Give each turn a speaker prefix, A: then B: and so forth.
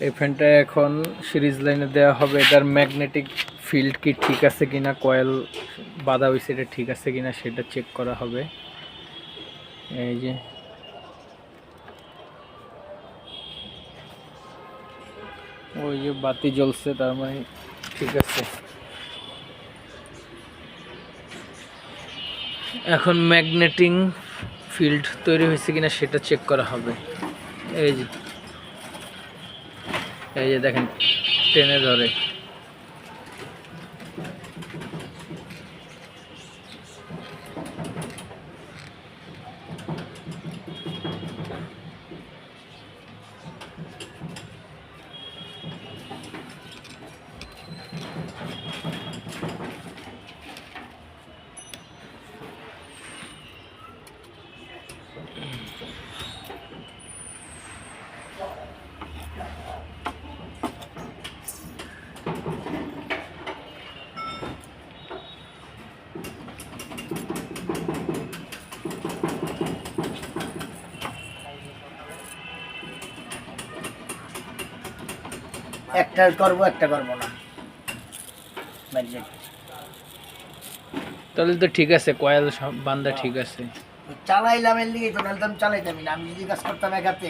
A: এই ফ্যানটা এখন সিরিজ লাইনে দেওয়া হবে। এটার ম্যাগনেটিক ফিল্ড কি ঠিক আছে কিনা, কয়েল বাঁধা হয়েছে এটা ঠিক আছে কিনা সেটা চেক করা হবে। এই যে ওই যে বাতি জ্বলছে, তার মানে ঠিক আছে। এখন ম্যাগনেটিক ফিল্ড তৈরি হয়েছে কিনা সেটা চেক করা হবে। এই যে দেখেন টেনে ধরে।
B: একটা করবো একটা করবো না,
A: তাহলে তো ঠিক আছে, কয়েল সব বান্ধা ঠিক আছে।
B: চালাইলাম এর লিগে তো, নাহলে তো আমি চালাইতামই না। আমি যদি কাজ করতাম একাতে